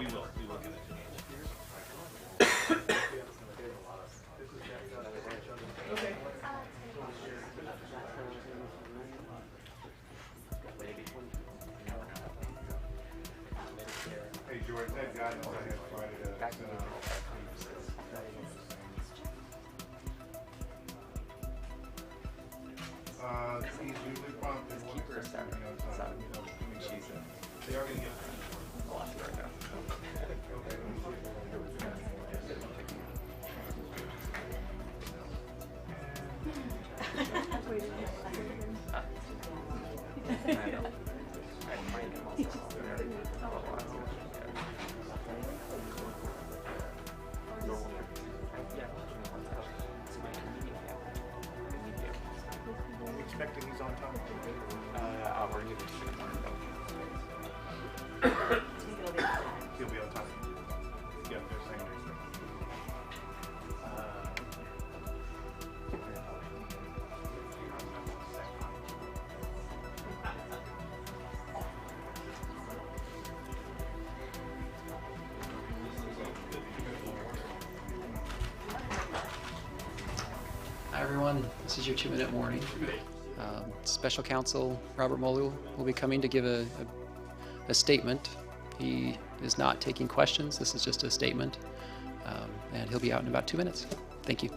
we will get it. Okay. Hey George, that guidance I had provided he's usually prompt and one person on time. They are going to get a lot right now. Okay. Expecting he's on time. We're going to He'll be on time. Yeah, they're saying Hi everyone, this is your 2-minute warning. Special Counsel Robert Mueller will be coming to give a statement. He is not taking questions, this is just a statement, and he'll be out in about 2 minutes. Thank you.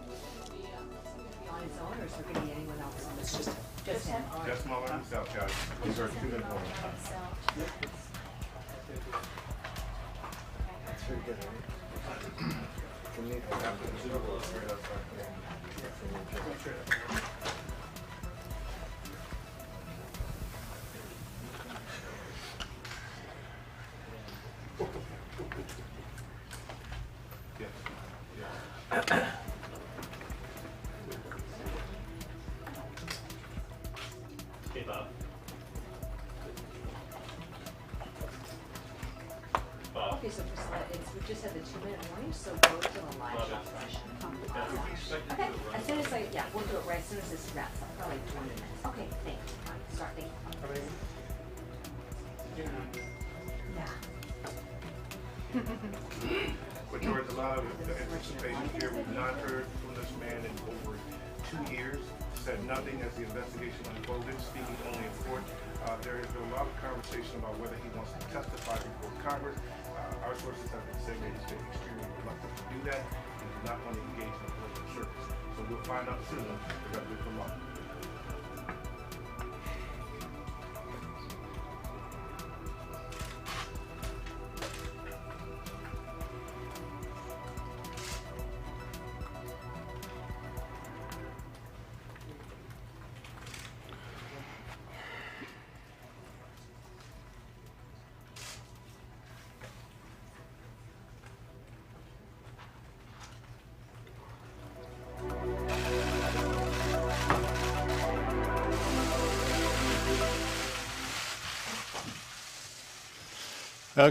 just Mueller himself, guys. These are 2-minute warnings. That's very good. Hey, Bob. Okay, so we just had the 2-minute warning, so go to the live shot session. Okay, as soon as we'll do it right as soon as this wraps up, probably 20 minutes. Okay, thanks. Start, thank you. Yeah. But George, a lot of the anticipation here, we've not heard from this man in over 2 years, said nothing as the investigation unfolded, speaking only in court. There has been a lot of conversation about whether he wants to testify before Congress. Our sources have been saying that he's been extremely reluctant to do that. He does not want to engage in the political circus. So we'll find out soon if that's good for long.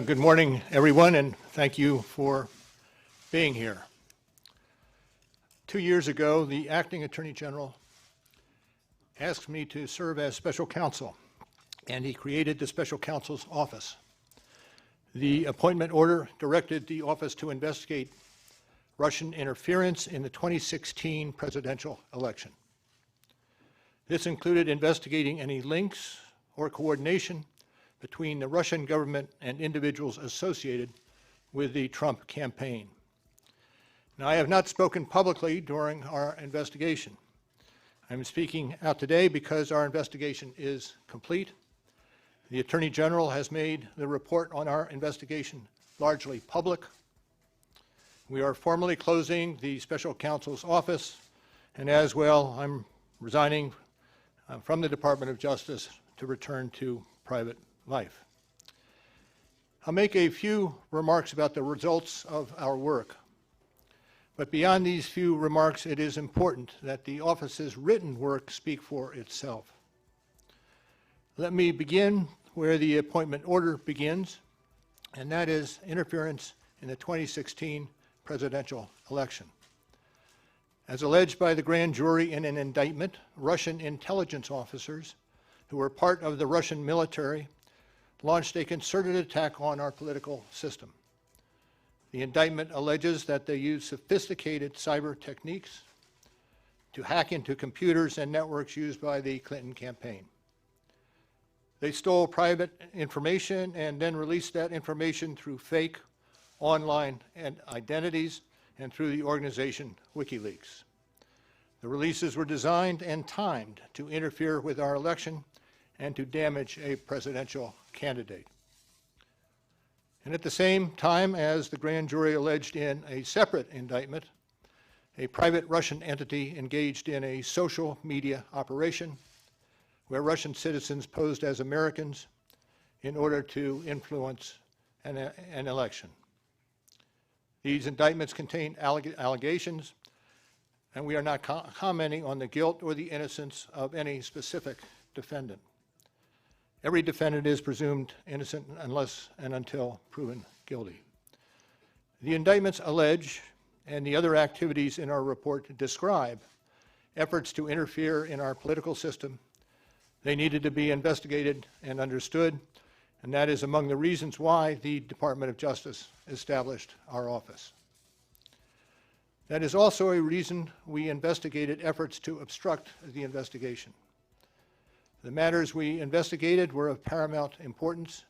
Good morning, everyone, and thank you for being here. 2 years ago, the acting Attorney General asked me to serve as special counsel, and he created the special counsel's office. The appointment order directed the office to investigate Russian interference in the 2016 presidential election. This included investigating any links or coordination between the Russian government and individuals associated with the Trump campaign. Now, I have not spoken publicly during our investigation. I'm speaking out today because our investigation is complete. The Attorney General has made the report on our investigation largely public. We are formally closing the special counsel's office, and as well, I'm resigning from the Department of Justice to return to private life. I'll make a few remarks about the results of our work. But beyond these few remarks, it is important that the office's written work speak for itself. Let me begin where the appointment order begins, and that is interference in the 2016 presidential election. As alleged by the grand jury in an indictment, Russian intelligence officers who were part of the Russian military launched a concerted attack on our political system. The indictment alleges that they used sophisticated cyber techniques to hack into computers and networks used by the Clinton campaign. They stole private information and then released that information through fake online identities and through the organization WikiLeaks. The releases were designed and timed to interfere with our election and to damage a presidential candidate. And at the same time, as the grand jury alleged in a separate indictment, a private Russian entity engaged in a social media operation where Russian citizens posed as Americans in order to influence an election. These indictments contain allegations, and we are not commenting on the guilt or the innocence of any specific defendant. Every defendant is presumed innocent unless and until proven guilty. The indictments allege, and the other activities in our report describe, efforts to interfere in our political system. They needed to be investigated and understood, and that is among the reasons why the Department of Justice established our office. That is also a reason we investigated efforts to obstruct the investigation. The matters we investigated were of paramount importance.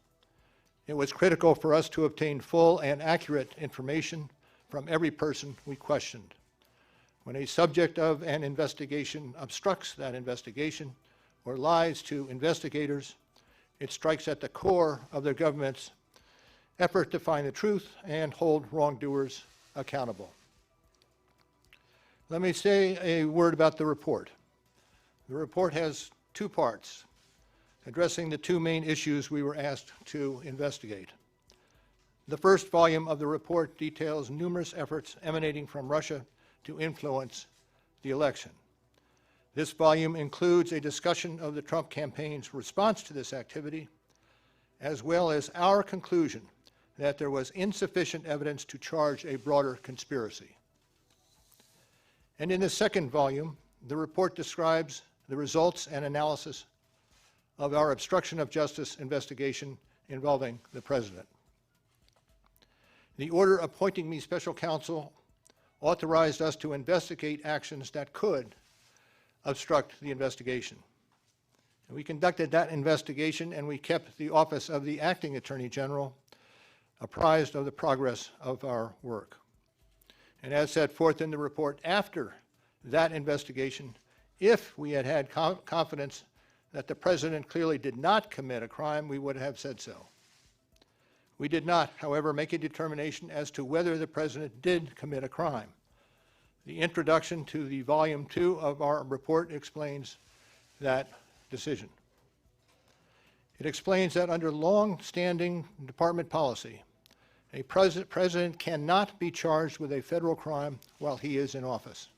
It was critical for us to obtain full and accurate information from every person we questioned. When a subject of an investigation obstructs that investigation or lies to investigators, it strikes at the core of the government's effort to find the truth and hold wrongdoers accountable. Let me say a word about the report. The report has two parts, addressing the two main issues we were asked to investigate. The first volume of the report details numerous efforts emanating from Russia to influence the election. This volume includes a discussion of the Trump campaign's response to this activity, as well as our conclusion that there was insufficient evidence to charge a broader conspiracy. And in the second volume, the report describes the results and analysis of our obstruction of justice investigation involving the president. The order appointing me special counsel authorized us to investigate actions that could obstruct the investigation. And we conducted that investigation, and we kept the office of the acting attorney general apprised of the progress of our work. And as set forth in the report, after that investigation, if we had had confidence that the president clearly did not commit a crime, we would have said so. We did not, however, make a determination as to whether the president did commit a crime. The introduction to the volume 2 of our report explains that decision. It explains that under long-standing department policy, a president cannot be charged with a federal crime while he is in office.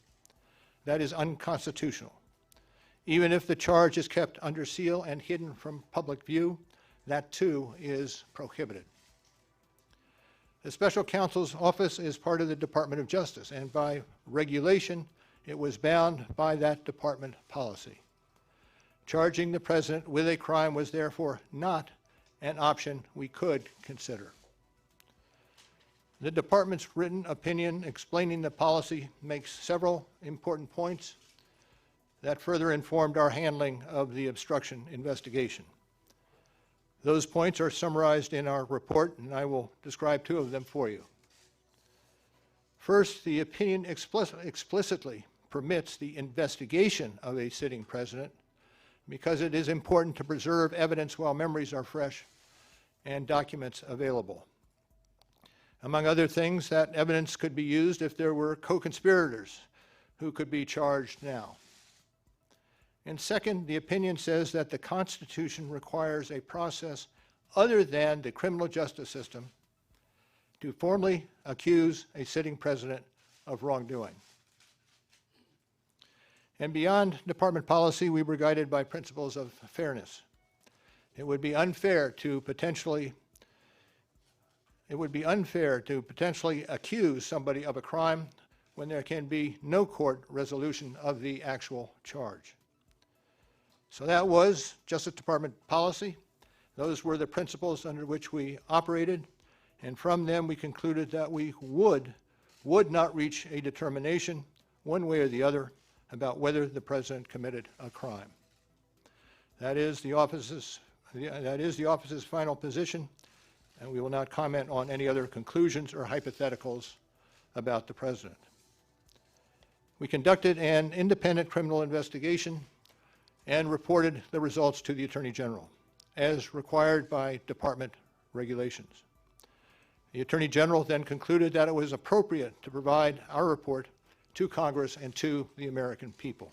That is unconstitutional. Even if the charge is kept under seal and hidden from public view, that too is prohibited. The special counsel's office is part of the Department of Justice, and by regulation, it was bound by that department policy. Charging the president with a crime was therefore not an option we could consider. The department's written opinion explaining the policy makes several important points that further informed our handling of the obstruction investigation. Those points are summarized in our report, and I will describe two of them for you. First, the opinion explicitly permits the investigation of a sitting president because it is important to preserve evidence while memories are fresh and documents available. Among other things, that evidence could be used if there were co-conspirators who could be charged now. And second, the opinion says that the Constitution requires a process other than the criminal justice system to formally accuse a sitting president of wrongdoing. And beyond department policy, we were guided by principles of fairness. It would be unfair to potentially accuse somebody of a crime when there can be no court resolution of the actual charge. So that was Justice Department policy. Those were the principles under which we operated, and from them we concluded that we would not reach a determination, one way or the other, about whether the president committed a crime. That is the office's final position, and we will not comment on any other conclusions or hypotheticals about the president. We conducted an independent criminal investigation and reported the results to the Attorney General, as required by department regulations. The Attorney General then concluded that it was appropriate to provide our report to Congress and to the American people.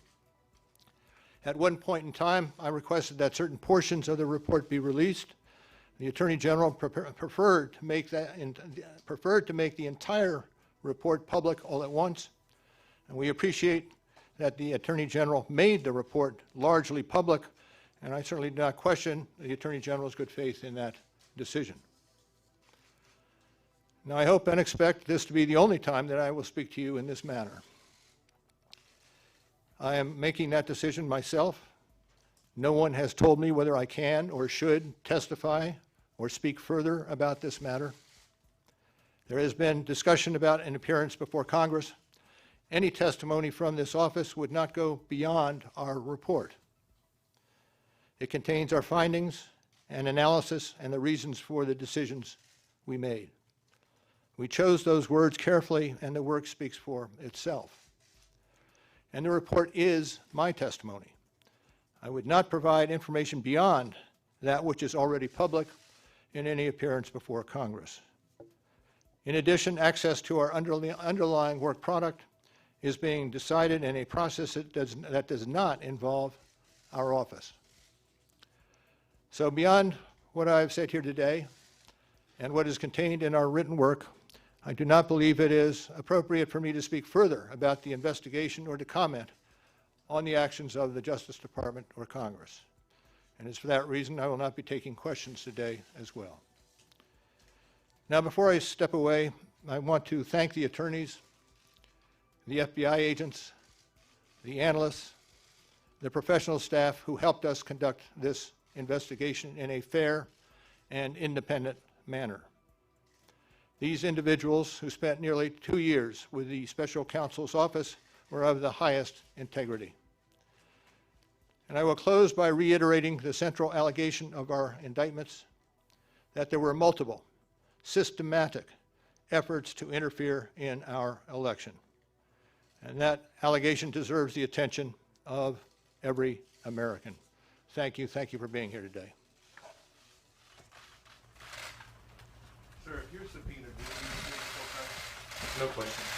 At one point in time, I requested that certain portions of the report be released. The Attorney General preferred to make the entire report public all at once, and we appreciate that the Attorney General made the report largely public, and I certainly do not question the Attorney General's good faith in that decision. Now, I hope and expect this to be the only time that I will speak to you in this manner. I am making that decision myself. No one has told me whether I can or should testify or speak further about this matter. There has been discussion about an appearance before Congress. Any testimony from this office would not go beyond our report. It contains our findings and analysis and the reasons for the decisions we made. We chose those words carefully, and the work speaks for itself. And the report is my testimony. I would not provide information beyond that which is already public in any appearance before Congress. In addition, access to our underlying work product is being decided in a process that does not involve our office. So beyond what I've said here today and what is contained in our written work, I do not believe it is appropriate for me to speak further about the investigation or to comment on the actions of the Justice Department or Congress. And it's for that reason I will not be taking questions today as well. Now, before I step away, I want to thank the attorneys, the FBI agents, the analysts, the professional staff who helped us conduct this investigation in a fair and independent manner. These individuals, who spent nearly 2 years with the Special Counsel's office, were of the highest integrity. And I will close by reiterating the central allegation of our indictments, that there were multiple, systematic efforts to interfere in our election. And that allegation deserves the attention of every American. Thank you. Thank you for being here today. Sir, if you're subpoenaed, will you be here full time? No question.